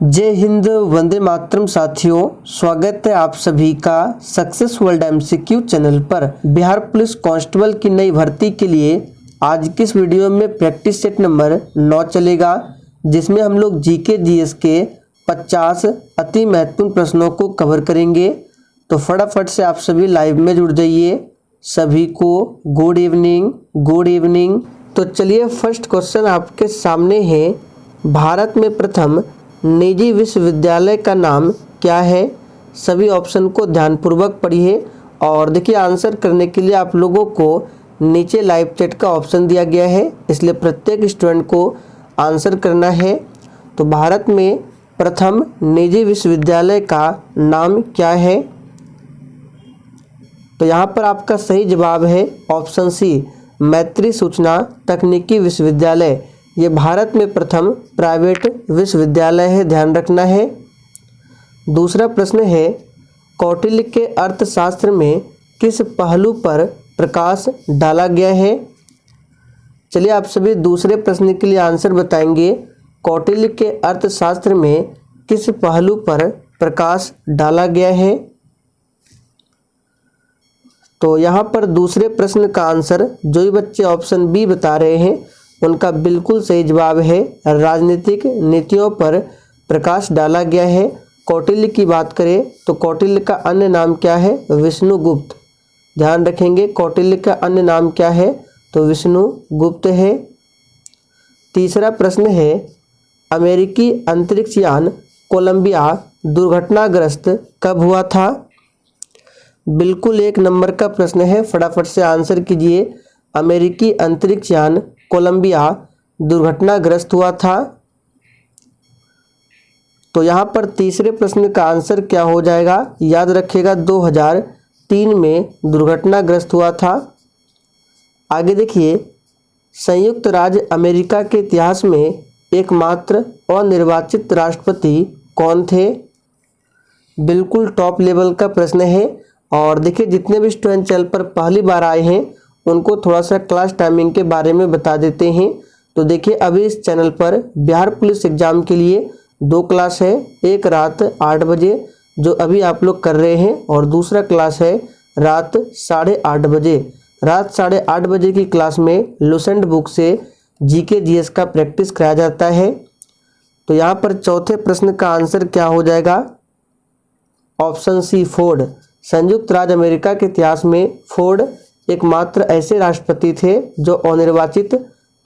जय हिंद, वंदे मातरम। साथियों, स्वागत है आप सभी का सक्सेस वर्ल्ड एमसीक्यू चैनल पर। बिहार पुलिस कांस्टेबल की नई भर्ती के लिए आज की इस वीडियो में प्रैक्टिस सेट नंबर 9 चलेगा, जिसमें हम लोग जीके जीएस के 50 अति महत्वपूर्ण प्रश्नों को कवर करेंगे। तो फटाफट से आप सभी लाइव में जुड़ जाइए। सभी को गुड इवनिंग। तो चलिए, फर्स्ट क्वेश्चन आपके सामने है। भारत में प्रथम निजी विश्वविद्यालय का नाम क्या है? सभी ऑप्शन को ध्यानपूर्वक पढ़िए और देखिए, आंसर करने के लिए आप लोगों को नीचे लाइव चैट का ऑप्शन दिया गया है, इसलिए प्रत्येक स्टूडेंट को आंसर करना है। तो भारत में प्रथम निजी विश्वविद्यालय का नाम क्या है? तो यहाँ पर आपका सही जवाब है ऑप्शन सी, मैत्री सूचना तकनीकी विश्वविद्यालय। ये भारत में प्रथम प्राइवेट विश्वविद्यालय है, ध्यान रखना है। दूसरा प्रश्न है, कौटिल्य के अर्थशास्त्र में किस पहलू पर प्रकाश डाला गया है? चलिए, आप सभी दूसरे प्रश्न के लिए आंसर बताएंगे। कौटिल्य के अर्थशास्त्र में किस पहलू पर प्रकाश डाला गया है? तो यहाँ पर दूसरे प्रश्न का आंसर जो भी बच्चे ऑप्शन बी बता रहे हैं, उनका बिल्कुल सही जवाब है, राजनीतिक नीतियों पर प्रकाश डाला गया है। कौटिल्य की बात करें तो कौटिल्य का अन्य नाम क्या है? विष्णुगुप्त। ध्यान रखेंगे, कौटिल्य का अन्य नाम क्या है? तो विष्णुगुप्त है। तीसरा प्रश्न है, अमेरिकी अंतरिक्ष यान कोलंबिया दुर्घटनाग्रस्त कब हुआ था? बिल्कुल एक नंबर का प्रश्न है, फटाफट से आंसर कीजिए। अमेरिकी अंतरिक्ष यान कोलंबिया दुर्घटनाग्रस्त हुआ था। तो यहाँ पर तीसरे प्रश्न का आंसर क्या हो जाएगा? याद रखिएगा, 2003 में दुर्घटनाग्रस्त हुआ था। आगे देखिए, संयुक्त राज्य अमेरिका के इतिहास में एकमात्र अनिर्वाचित राष्ट्रपति कौन थे? बिल्कुल टॉप लेवल का प्रश्न है। और देखिए, जितने भी स्टूडेंट चैनल पर पहली बार आए हैं उनको थोड़ा सा क्लास टाइमिंग के बारे में बता देते हैं। तो देखिए, अभी इस चैनल पर बिहार पुलिस एग्जाम के लिए 2 क्लास है, एक रात 8 बजे जो अभी आप लोग कर रहे हैं, और दूसरा क्लास है रात 8:30 बजे। रात 8:30 बजे की क्लास में लुसेंट बुक से जीके जीएस का प्रैक्टिस कराया जाता है। तो यहाँ पर चौथे प्रश्न का आंसर क्या हो जाएगा? Option C, Ford. संयुक्त राज्य अमेरिका के इतिहास में फोर्ड एकमात्र ऐसे राष्ट्रपति थे जो अनिर्वाचित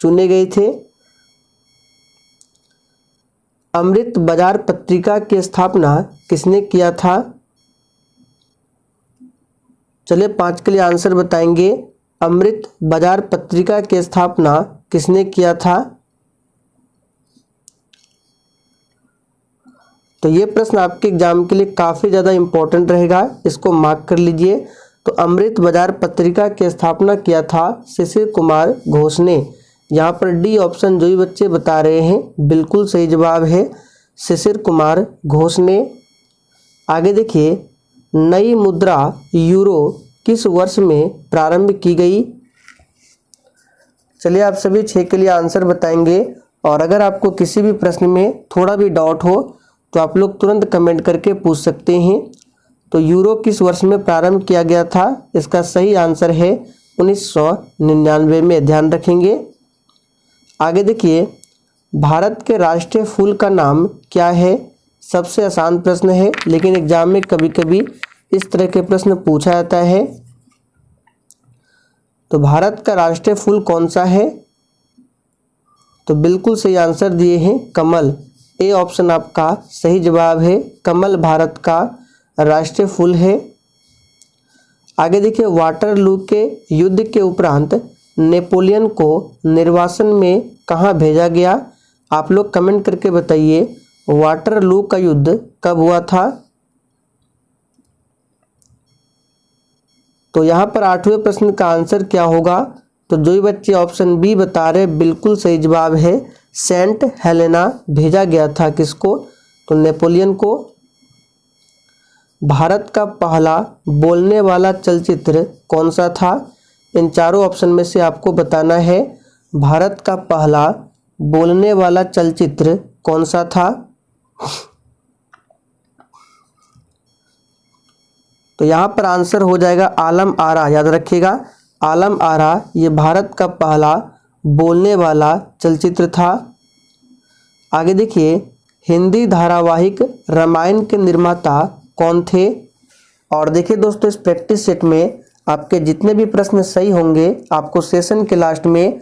चुने गए थे। अमृत बाजार पत्रिका की स्थापना किसने किया था? चलिए, 5 के लिए आंसर बताएंगे। अमृत बाजार पत्रिका की स्थापना किसने किया था? तो ये प्रश्न आपके एग्जाम के लिए काफ़ी ज़्यादा इम्पोर्टेंट रहेगा, इसको मार्क कर लीजिए। तो अमृत बाजार पत्रिका की स्थापना किया था शिशिर कुमार घोष ने। यहाँ पर डी ऑप्शन जो भी बच्चे बता रहे हैं बिल्कुल सही जवाब है, शिशिर कुमार घोष ने। आगे देखिए, नई मुद्रा यूरो किस वर्ष में प्रारंभ की गई? चलिए, आप सभी 6 के लिए आंसर बताएंगे। और अगर आपको किसी भी प्रश्न में थोड़ा भी डाउट हो तो आप लोग तुरंत कमेंट करके पूछ सकते हैं। तो यूरो किस वर्ष में प्रारंभ किया गया था? इसका सही आंसर है 1999 में, ध्यान रखेंगे। आगे देखिए, भारत के राष्ट्रीय फूल का नाम क्या है? सबसे आसान प्रश्न है, लेकिन एग्जाम में कभी कभी इस तरह के प्रश्न पूछा जाता है। तो भारत का राष्ट्रीय फूल कौन सा है? तो बिल्कुल सही आंसर दिए हैं, कमल। ए ऑप्शन आपका सही जवाब है, कमल भारत का राष्ट्रीय फूल है। आगे देखिए, वाटरलू के युद्ध के उपरांत नेपोलियन को निर्वासन में कहाँ भेजा गया? आप लोग कमेंट करके बताइए, वाटरलू का युद्ध कब हुआ था? तो यहाँ पर 8वें प्रश्न का आंसर क्या होगा? तो जो भी बच्चे ऑप्शन बी बता रहे बिल्कुल सही जवाब है, सेंट हेलेना भेजा गया था। किसको? तो नेपोलियन को। भारत का पहला बोलने वाला चलचित्र कौन सा था? इन चारों ऑप्शन में से आपको बताना है, भारत का पहला बोलने वाला चलचित्र कौन सा था? तो यहाँ पर आंसर हो जाएगा आलम आरा। याद रखिएगा, आलम आरा ये भारत का पहला बोलने वाला चलचित्र था। आगे देखिए, हिंदी धारावाहिक रामायण के निर्माता कौन थे? और देखिए दोस्तों, इस प्रैक्टिस सेट में आपके जितने भी प्रश्न सही होंगे आपको सेशन के लास्ट में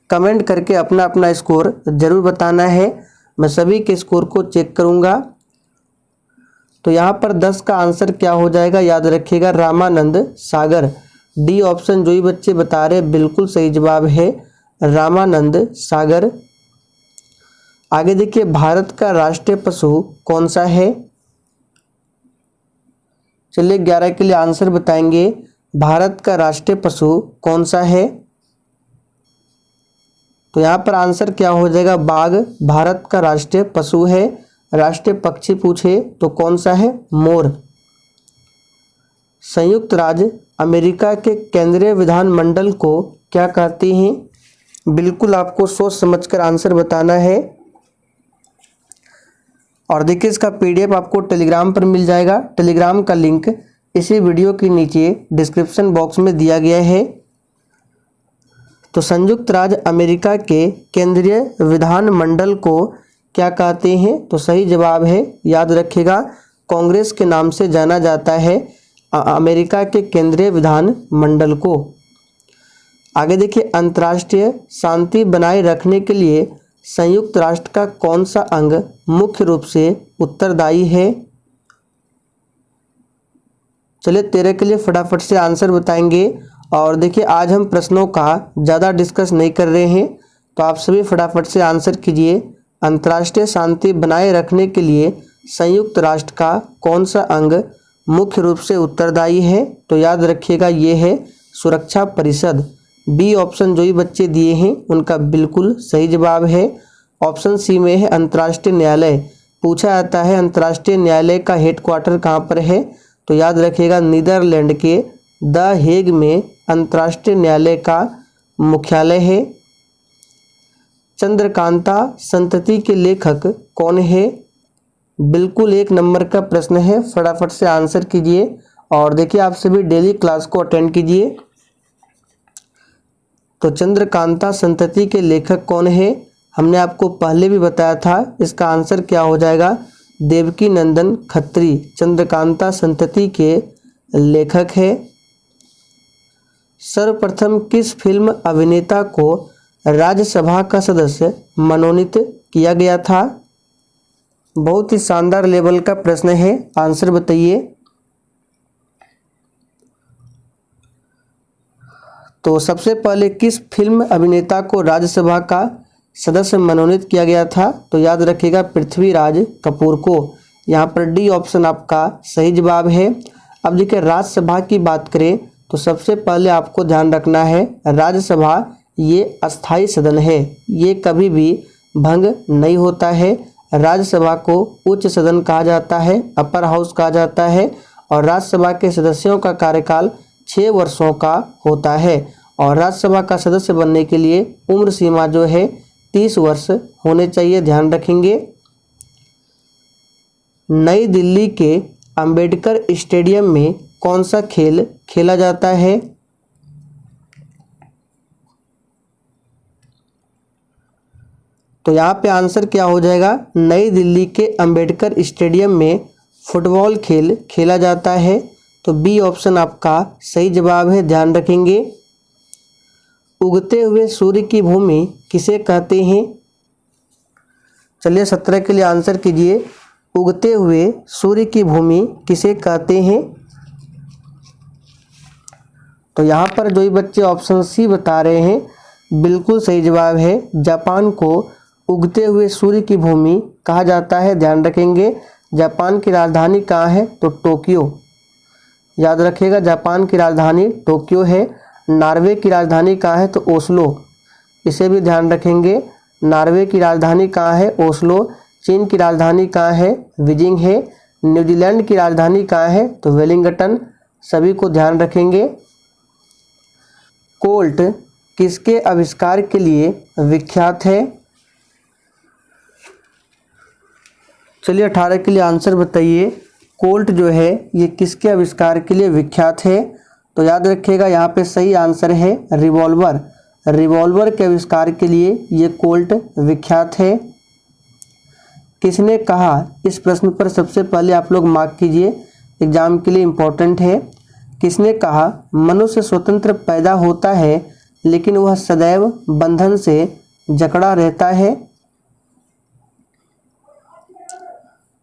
कमेंट करके अपना अपना स्कोर जरूर बताना है। मैं सभी के स्कोर को चेक करूंगा। तो यहाँ पर 10 का आंसर क्या हो जाएगा? याद रखिएगा, रामानंद सागर। डी ऑप्शन जो ही बच्चे बता रहे बिल्कुल सही जवाब है, रामानंद सागर। आगे देखिए, भारत का राष्ट्रीय पशु कौन सा है? चलिए 11 के लिए आंसर बताएंगे। भारत का राष्ट्रीय पशु कौन सा है? तो यहाँ पर आंसर क्या हो जाएगा? बाघ भारत का राष्ट्रीय पशु है। राष्ट्रीय पक्षी पूछे तो कौन सा है? मोर। संयुक्त राज्य अमेरिका के केंद्रीय विधानमंडल को क्या कहते हैं? बिल्कुल आपको सोच समझकर आंसर बताना है। और देखिए, इसका पीडीएफ आपको टेलीग्राम पर मिल जाएगा। टेलीग्राम का लिंक इसी वीडियो के नीचे डिस्क्रिप्शन बॉक्स में दिया गया है। तो संयुक्त राज्य अमेरिका के केंद्रीय विधानमंडल को क्या कहते हैं? तो सही जवाब है, याद रखिएगा, कांग्रेस के नाम से जाना जाता है अमेरिका के केंद्रीय विधानमंडल को। आगे देखिए, अंतर्राष्ट्रीय शांति बनाए रखने के लिए संयुक्त राष्ट्र का कौन सा अंग मुख्य रूप से उत्तरदायी है? चलिए 13 के लिए फटाफट से आंसर बताएंगे। और देखिए, आज हम प्रश्नों का ज़्यादा डिस्कस नहीं कर रहे हैं, तो आप सभी फटाफट से आंसर कीजिए। अंतर्राष्ट्रीय शांति बनाए रखने के लिए संयुक्त राष्ट्र का कौन सा अंग मुख्य रूप से उत्तरदायी है? तो याद रखिएगा, ये है सुरक्षा परिषद। बी ऑप्शन जो ही बच्चे दिए हैं उनका बिल्कुल सही जवाब है। ऑप्शन सी में है अंतर्राष्ट्रीय न्यायालय। पूछा जाता है अंतर्राष्ट्रीय न्यायालय का हेडक्वार्टर कहाँ पर है? तो याद रखिएगा, नीदरलैंड के द हेग में अंतर्राष्ट्रीय न्यायालय का मुख्यालय है। चंद्रकांता संतति के लेखक कौन है? बिल्कुल 1 नंबर का प्रश्न है, फटाफट से आंसर कीजिए। और देखिए, आप सभी डेली क्लास को अटेंड कीजिए। तो चंद्रकांता संतति के लेखक कौन है? हमने आपको पहले भी बताया था। इसका आंसर क्या हो जाएगा? देवकी नंदन खत्री चंद्रकांता संतति के लेखक है। सर्वप्रथम किस फिल्म अभिनेता को राज्यसभा का सदस्य मनोनीत किया गया था? बहुत ही शानदार लेवल का प्रश्न है, आंसर बताइए। तो सबसे पहले किस फिल्म अभिनेता को राज्यसभा का सदस्य मनोनीत किया गया था? तो याद रखिएगा, पृथ्वीराज कपूर को। यहाँ पर डी ऑप्शन आपका सही जवाब है। अब देखिए, राज्यसभा की बात करें तो सबसे पहले आपको ध्यान रखना है, राज्यसभा ये अस्थाई सदन है, ये कभी भी भंग नहीं होता है। राज्यसभा को उच्च सदन कहा जाता है, अपर हाउस कहा जाता है। और राज्यसभा के सदस्यों का कार्यकाल 6 वर्षों का होता है। और राज्यसभा का सदस्य बनने के लिए उम्र सीमा जो है 30 वर्ष होने चाहिए, ध्यान रखेंगे। नई दिल्ली के अंबेडकर स्टेडियम में कौन सा खेल खेला जाता है? तो यहाँ पे आंसर क्या हो जाएगा? नई दिल्ली के अंबेडकर स्टेडियम में फुटबॉल खेल खेला जाता है। तो बी ऑप्शन आपका सही जवाब है, ध्यान रखेंगे। उगते हुए सूर्य की भूमि किसे कहते हैं? चलिए 17 के लिए आंसर कीजिए। उगते हुए सूर्य की भूमि किसे कहते हैं? तो यहाँ पर जो ही बच्चे ऑप्शन सी बता रहे हैं बिल्कुल सही जवाब है। जापान को उगते हुए सूर्य की भूमि कहा जाता है, ध्यान रखेंगे। जापान की राजधानी कहाँ है? तो टोक्यो। याद रखिएगा, जापान की राजधानी टोक्यो है। नॉर्वे की राजधानी कहाँ है? तो ओस्लो, इसे भी ध्यान रखेंगे। नॉर्वे की राजधानी कहाँ है? ओस्लो। चीन की राजधानी कहाँ है? बीजिंग है। न्यूजीलैंड की राजधानी कहाँ है? तो वेलिंगटन, सभी को ध्यान रखेंगे। कोल्ट किसके आविष्कार के लिए विख्यात है? चलिए 18 के लिए आंसर बताइए। कोल्ट जो है ये किसके आविष्कार के लिए विख्यात है? तो याद रखिएगा यहाँ पे सही आंसर है रिवॉल्वर। रिवॉल्वर के आविष्कार के लिए ये कोल्ट विख्यात है। किसने कहा, इस प्रश्न पर सबसे पहले आप लोग मार्क कीजिए, एग्जाम के लिए इम्पोर्टेंट है। किसने कहा मनुष्य स्वतंत्र पैदा होता है लेकिन वह सदैव बंधन से जकड़ा रहता है?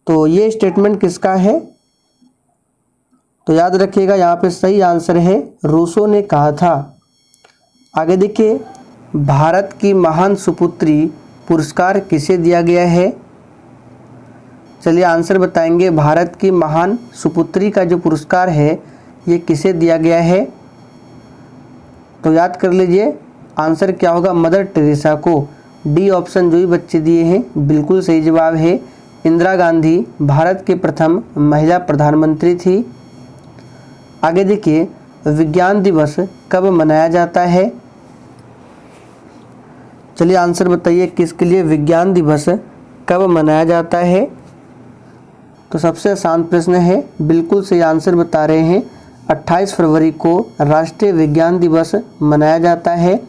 तो ये स्टेटमेंट किसका है? तो याद रखिएगा यहाँ पे सही आंसर है रूसो ने कहा था। आगे देखिए, भारत की महान सुपुत्री पुरस्कार किसे दिया गया है? चलिए आंसर बताएंगे। भारत की महान सुपुत्री का जो पुरस्कार है ये किसे दिया गया है? तो याद कर लीजिए आंसर क्या होगा, मदर टेरेसा को। डी ऑप्शन जो भी बच्चे दिए हैं बिल्कुल सही जवाब है। इंदिरा गांधी भारत के प्रथम महिला प्रधानमंत्री थी। आगे देखिए, विज्ञान दिवस कब मनाया जाता है? चलिए आंसर बताइए किसके लिए विज्ञान दिवस कब मनाया जाता है? तो सबसे आसान प्रश्न है, बिल्कुल सही आंसर बता रहे हैं। 28 फरवरी को राष्ट्रीय विज्ञान दिवस मनाया जाता है।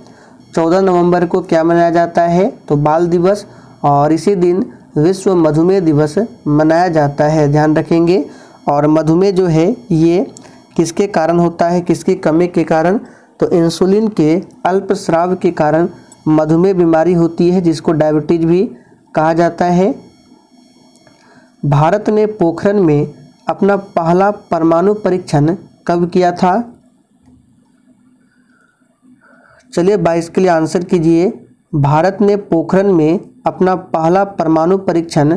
14 नवंबर को क्या मनाया जाता है? तो बाल दिवस। और इसी दिन विश्व मधुमेह दिवस मनाया जाता है, ध्यान रखेंगे। और मधुमेह जो है ये किसके कारण होता है, किसकी कमी के कारण? तो इंसुलिन के अल्पस्राव के कारण मधुमेह बीमारी होती है, जिसको डायबिटीज भी कहा जाता है। भारत ने पोखरण में अपना पहला परमाणु परीक्षण कब किया था? चलिए 22 के लिए आंसर कीजिए। भारत ने पोखरण में अपना पहला परमाणु परीक्षण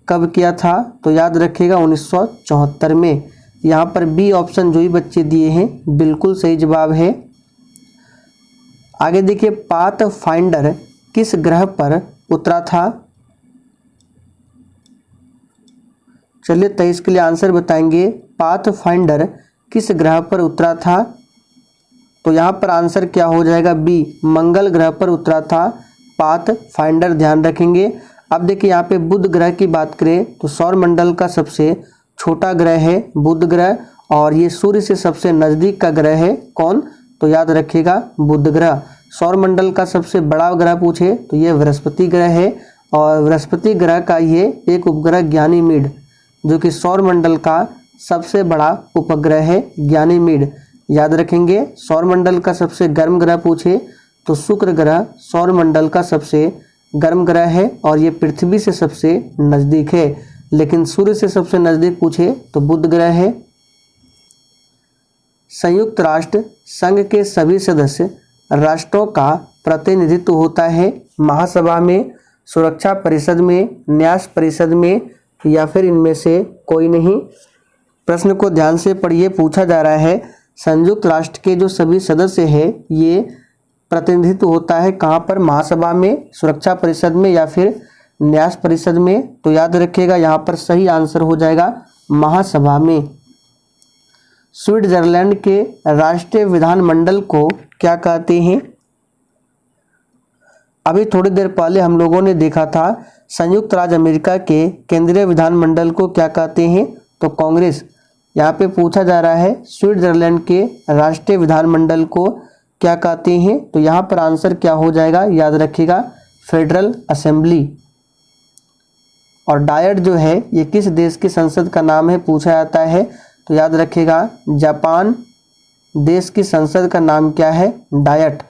कब किया था? तो याद रखिएगा 1974 में। यहाँ पर बी ऑप्शन जो भी बच्चे दिए हैं बिल्कुल सही जवाब है। आगे देखिए, पाथ फाइंडर किस ग्रह पर उतरा था? चलिए 23 के लिए आंसर बताएंगे। पाथ फाइंडर किस ग्रह पर उतरा था? तो यहाँ पर आंसर क्या हो जाएगा, बी, मंगल ग्रह पर उतरा था पाथ फाइंडर, ध्यान रखेंगे। अब देखिए यहाँ पे बुध ग्रह की बात करें तो सौर मंडल का सबसे छोटा ग्रह है बुध ग्रह, और ये सूर्य से सबसे नज़दीक का ग्रह है कौन? तो याद रखिएगा बुध ग्रह। सौर मंडल का सबसे बड़ा ग्रह पूछे तो ये बृहस्पति ग्रह है, और बृहस्पति ग्रह का ये एक उपग्रह ज्ञानीमीड, जो कि सौर मंडल का सबसे बड़ा उपग्रह है ज्ञानीमीड, याद रखेंगे। सौर मंडल का सबसे गर्म ग्रह पूछे तो शुक्र ग्रह सौर मंडल का सबसे गर्म ग्रह है, और ये पृथ्वी से सबसे नज़दीक है। लेकिन सूर्य से सबसे नज़दीक पूछे तो बुध ग्रह है। संयुक्त राष्ट्र संघ के सभी सदस्य राष्ट्रों का प्रतिनिधित्व होता है महासभा में, सुरक्षा परिषद में, न्यास परिषद में, या फिर इनमें से कोई नहीं। प्रश्न को ध्यान से पढ़िए, पूछा जा रहा है संयुक्त राष्ट्र के जो सभी सदस्य हैं ये प्रतिनिधित्व होता है कहाँ पर? महासभा में, सुरक्षा परिषद में, या फिर न्यास परिषद में। तो याद रखिएगा यहाँ पर सही आंसर हो जाएगा महासभा में। स्विट्जरलैंड के राष्ट्रीय विधानमंडल को क्या कहते हैं? अभी थोड़ी देर पहले हम लोगों ने देखा था संयुक्त राज्य अमेरिका के केंद्रीय विधानमंडल को क्या कहते हैं? तो कांग्रेस। यहाँ पे पूछा जा रहा है स्विट्जरलैंड के राष्ट्रीय विधानमंडल को क्या कहते हैं? तो यहाँ पर आंसर क्या हो जाएगा, याद रखिएगा फेडरल असेंबली। और डायट जो है ये किस देश की संसद का नाम है पूछा जाता है? तो याद रखिएगा जापान देश की संसद का नाम क्या है? डायट।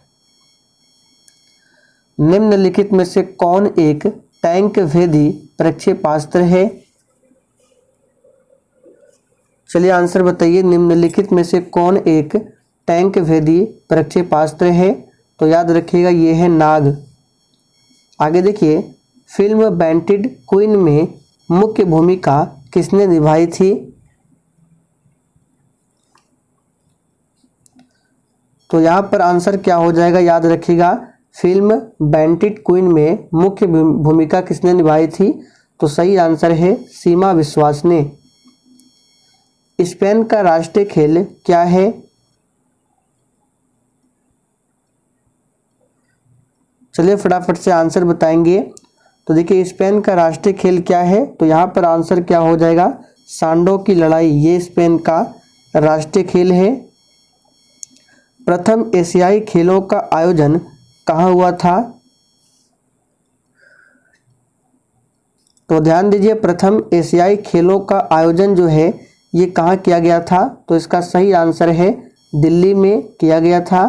निम्नलिखित में से कौन एक टैंक भेदी प्रक्षेपास्त्र है? चलिए आंसर बताइए, निम्नलिखित में से कौन एक टैंक भेदी प्रक्षेपास्त्र है? तो याद रखिएगा ये है नाग। आगे देखिए, फिल्म बैंटेड क्वीन में मुख्य भूमिका किसने निभाई थी? तो यहाँ पर आंसर क्या हो जाएगा, याद रखिएगा फिल्म बैंटेड क्वीन में मुख्य भूमिका किसने निभाई थी? तो सही आंसर है सीमा विश्वास ने। स्पेन का राष्ट्रीय खेल क्या है? चलिए फटाफट से आंसर बताएंगे। तो देखिए स्पेन का राष्ट्रीय खेल क्या है, तो यहाँ पर आंसर क्या हो जाएगा, सांडों की लड़ाई, ये स्पेन का राष्ट्रीय खेल है। प्रथम एशियाई खेलों का आयोजन कहाँ हुआ था, तो ध्यान दीजिए प्रथम एशियाई खेलों का आयोजन जो है ये कहाँ किया गया था, तो इसका सही आंसर है दिल्ली में किया गया था।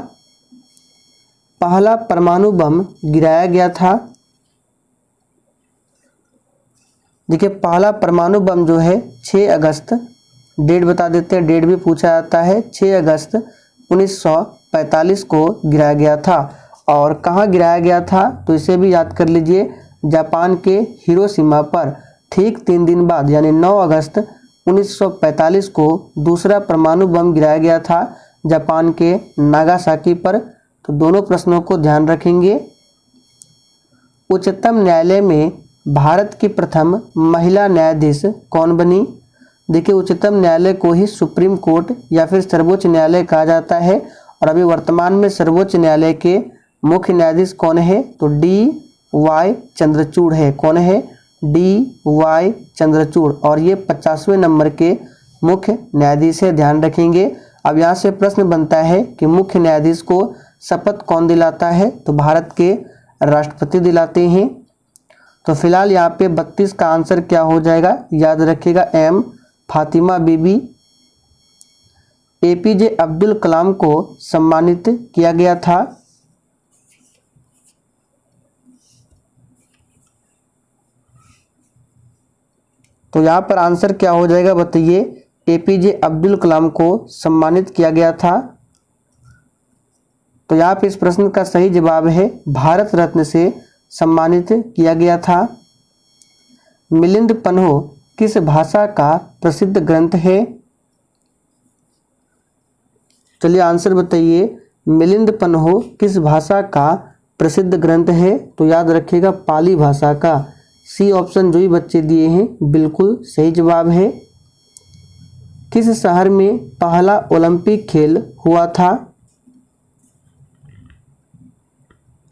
पहला परमाणु बम गिराया गया था, देखिए पहला परमाणु बम जो है 6 अगस्त, डेट बता देते हैं, डेट भी पूछा जाता है, 6 अगस्त 1945 को गिराया गया था। और कहाँ गिराया गया था, तो इसे भी याद कर लीजिए, जापान के हिरोशिमा पर ठीक 3 दिन बाद यानी 9 अगस्त 1945 को दूसरा परमाणु बम गिराया गया था जापान के नागासाकी पर। तो दोनों प्रश्नों को ध्यान रखेंगे। उच्चतम न्यायालय में भारत की प्रथम महिला न्यायाधीश कौन बनी, देखिए उच्चतम न्यायालय को ही सुप्रीम कोर्ट या फिर सर्वोच्च न्यायालय कहा जाता है, और अभी वर्तमान में सर्वोच्च न्यायालय के मुख्य न्यायाधीश कौन है, तो D.Y. चंद्रचूड़ है। कौन है, D.Y. चंद्रचूड़, और ये 50वें नंबर के मुख्य न्यायाधीश है, ध्यान रखेंगे। अब यहाँ से प्रश्न बनता है कि मुख्य न्यायाधीश को शपथ कौन दिलाता है, तो भारत के राष्ट्रपति दिलाते हैं। तो फिलहाल यहाँ पे 32 का आंसर क्या हो जाएगा, याद रखिएगा M. फातिमा बीबी। APJ अब्दुल कलाम को सम्मानित किया गया था, तो यहाँ पर आंसर क्या हो जाएगा बताइए, APJ अब्दुल कलाम को सम्मानित किया गया था। तो यहाँ पे इस प्रश्न का सही जवाब है भारत रत्न से सम्मानित किया गया था। मिलिंद पन्हो किस भाषा का प्रसिद्ध ग्रंथ है, चलिए आंसर बताइए, मिलिंद पन्हो किस भाषा का प्रसिद्ध ग्रंथ है, तो याद रखिएगा पाली भाषा का। सी ऑप्शन जो ही बच्चे दिए हैं बिल्कुल सही जवाब है। किस शहर में पहला ओलंपिक खेल हुआ था,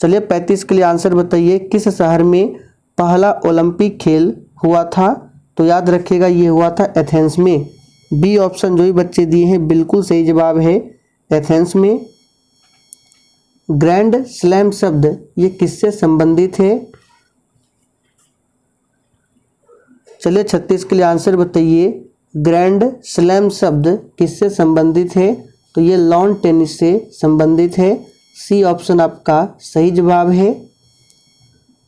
चलिए 35 के लिए आंसर बताइए, किस शहर में पहला ओलंपिक खेल हुआ था, तो याद रखिएगा ये हुआ था एथेंस में। बी ऑप्शन जो ही बच्चे दिए हैं बिल्कुल सही जवाब है एथेंस में। ग्रैंड स्लैम शब्द ये किससे संबंधित है, चलिए 36 के लिए आंसर बताइए, ग्रैंड स्लैम शब्द किससे संबंधित है, तो ये लॉन टेनिस से संबंधित है। सी ऑप्शन आपका सही जवाब है।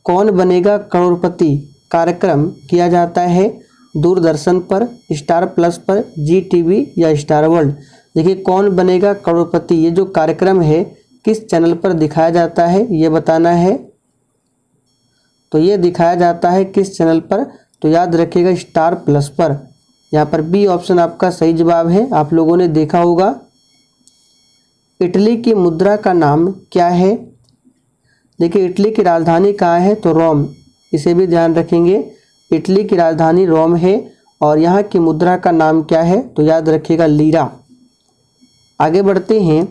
कौन बनेगा करोड़पति कार्यक्रम किया जाता है दूरदर्शन पर, स्टार प्लस पर, GTV या स्टार वर्ल्ड, देखिए कौन बनेगा करोड़पति ये जो कार्यक्रम है किस चैनल पर दिखाया जाता है ये बताना है, तो ये दिखाया जाता है किस चैनल पर, तो याद रखिएगा स्टार प्लस पर। यहाँ पर बी ऑप्शन आपका सही जवाब है, आप लोगों ने देखा होगा। इटली की मुद्रा का नाम क्या है, देखिए इटली की राजधानी कहाँ है, तो रोम, इसे भी ध्यान रखेंगे, इटली की राजधानी रोम है, और यहाँ की मुद्रा का नाम क्या है, तो याद रखिएगा लीरा। आगे बढ़ते हैं,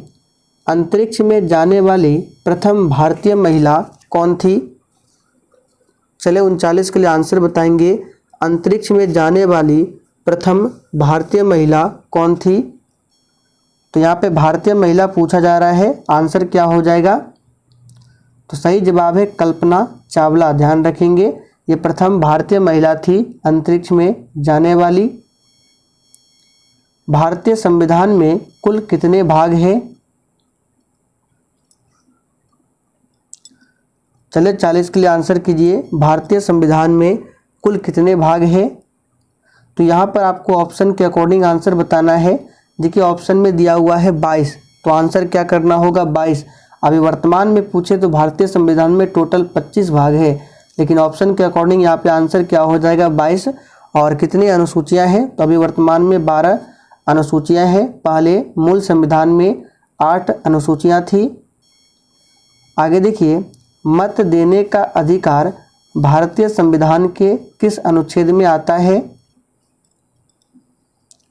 अंतरिक्ष में जाने वाली प्रथम भारतीय महिला कौन थी, चले 39 के लिए आंसर बताएंगे, अंतरिक्ष में जाने वाली प्रथम भारतीय महिला कौन थी, तो यहाँ पे भारतीय महिला पूछा जा रहा है, आंसर क्या हो जाएगा, तो सही जवाब है कल्पना चावला, ध्यान रखेंगे ये प्रथम भारतीय महिला थी अंतरिक्ष में जाने वाली। भारतीय संविधान में कुल कितने भाग हैं, चलिए 40 के लिए आंसर कीजिए, भारतीय संविधान में कुल कितने भाग हैं, तो यहाँ पर आपको ऑप्शन के अकॉर्डिंग आंसर बताना है। देखिए ऑप्शन में दिया हुआ है 22, तो आंसर क्या करना होगा 22। अभी वर्तमान में पूछे तो भारतीय संविधान में टोटल 25 भाग है, लेकिन ऑप्शन के अकॉर्डिंग यहाँ पे आंसर क्या हो जाएगा 22। और कितनी अनुसूचियाँ हैं, तो अभी वर्तमान में 12 अनुसूचियाँ हैं, पहले मूल संविधान में 8 अनुसूचियाँ थी। आगे देखिए, मत देने का अधिकार भारतीय संविधान के किस अनुच्छेद में आता है,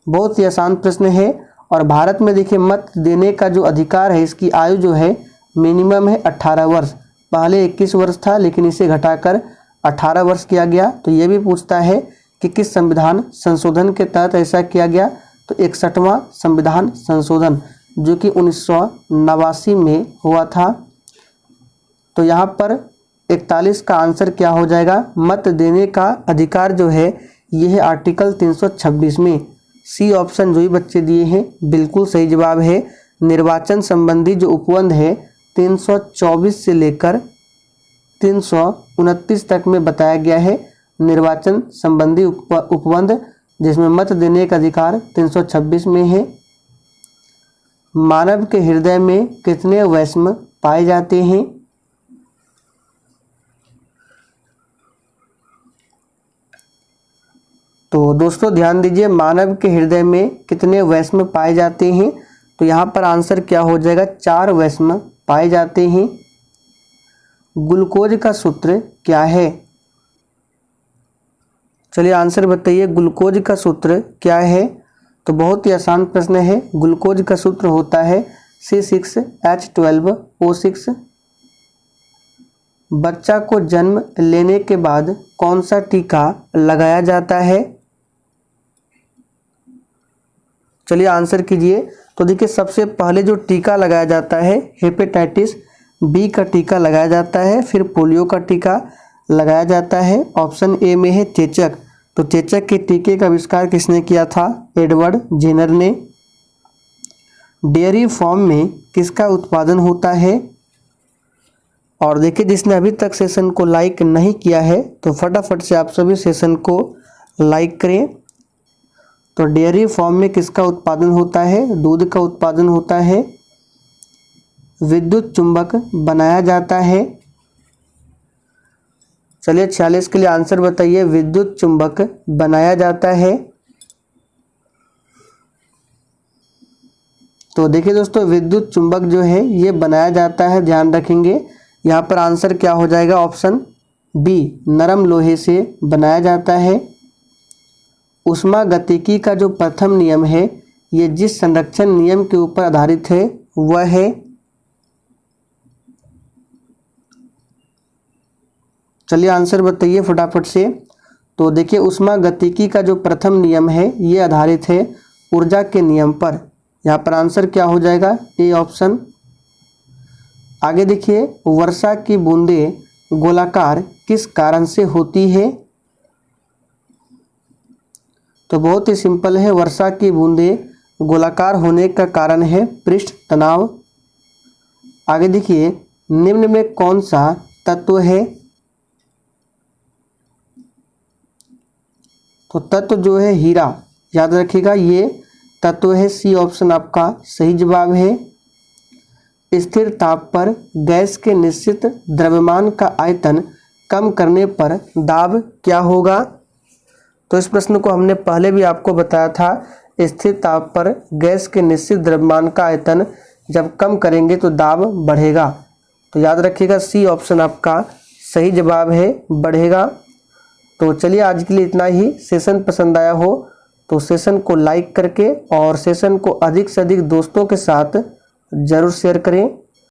बहुत ही आसान प्रश्न है। और भारत में देखिए मत देने का जो अधिकार है इसकी आयु जो है मिनिमम है 18 वर्ष, पहले 21 वर्ष था लेकिन इसे घटाकर 18 वर्ष किया गया। तो ये भी पूछता है कि किस संविधान संशोधन के तहत ऐसा किया गया, तो 61वां संविधान संशोधन जो कि 1989 में हुआ था। तो यहाँ पर 41 का आंसर क्या हो जाएगा, मत देने का अधिकार जो है ये है आर्टिकल 326 में। सी ऑप्शन जो ही बच्चे दिए हैं बिल्कुल सही जवाब है। निर्वाचन संबंधी जो उपबंध है 324 से लेकर 329 तक में बताया गया है निर्वाचन संबंधी उपबंध, जिसमें मत देने का अधिकार 326 में है। मानव के हृदय में कितने वैष्णव पाए जाते हैं, तो दोस्तों ध्यान दीजिए, मानव के हृदय में कितने वैष्णव पाए जाते हैं, तो यहाँ पर आंसर क्या हो जाएगा, 4 वैष्णव पाए जाते हैं। ग्लूकोज का सूत्र क्या है, चलिए आंसर बताइए, ग्लूकोज का सूत्र क्या है। तो बहुत ही आसान प्रश्न है, ग्लूकोज का सूत्र होता है C6H12O6। बच्चा को जन्म लेने के बाद कौन सा टीका लगाया जाता है, चलिए आंसर कीजिए। तो देखिए सबसे पहले जो टीका लगाया जाता है हेपेटाइटिस बी का टीका लगाया जाता है, फिर पोलियो का टीका लगाया जाता है। ऑप्शन ए में है चेचक। तो चेचक के टीके का आविष्कार किसने किया था, एडवर्ड जेनर ने। डेयरी फार्म में किसका उत्पादन होता है, और देखिए जिसने अभी तक सेशन को लाइक नहीं किया है तो फटाफट से आप सभी सेशन को लाइक करें। तो डेयरी फार्म में किसका उत्पादन होता है, दूध का उत्पादन होता है। विद्युत चुंबक बनाया जाता है, चलिए 46 के लिए आंसर बताइए, विद्युत चुंबक बनाया जाता है। तो देखिए दोस्तों विद्युत चुंबक जो है ये बनाया जाता है, ध्यान रखेंगे। यहाँ पर आंसर क्या हो जाएगा, ऑप्शन बी, नरम लोहे से बनाया जाता है। ऊष्मागतिकी का जो प्रथम नियम है ये जिस संरक्षण नियम के ऊपर आधारित है वह है, चलिए आंसर बताइए फटाफट से। तो देखिए ऊष्मागतिकी का जो प्रथम नियम है ये आधारित है ऊर्जा के नियम पर। यहाँ पर आंसर क्या हो जाएगा, ए ऑप्शन। आगे देखिए वर्षा की बूंदें गोलाकार किस कारण से होती है, तो बहुत ही सिंपल है, वर्षा की बूंदें गोलाकार होने का कारण है पृष्ठ तनाव। आगे देखिए निम्न में कौन सा तत्व है, तो तत्व जो है हीरा, याद रखिएगा ये तत्व है। सी ऑप्शन आपका सही जवाब है। स्थिर ताप पर गैस के निश्चित द्रव्यमान का आयतन कम करने पर दाब क्या होगा, तो इस प्रश्न को हमने पहले भी आपको बताया था। स्थिर ताप पर गैस के निश्चित द्रव्यमान का आयतन जब कम करेंगे तो दाब बढ़ेगा। तो याद रखिएगा सी ऑप्शन आपका सही जवाब है, बढ़ेगा। तो चलिए आज के लिए इतना ही। सेशन पसंद आया हो तो सेशन को लाइक करके और सेशन को अधिक से अधिक दोस्तों के साथ ज़रूर शेयर करें।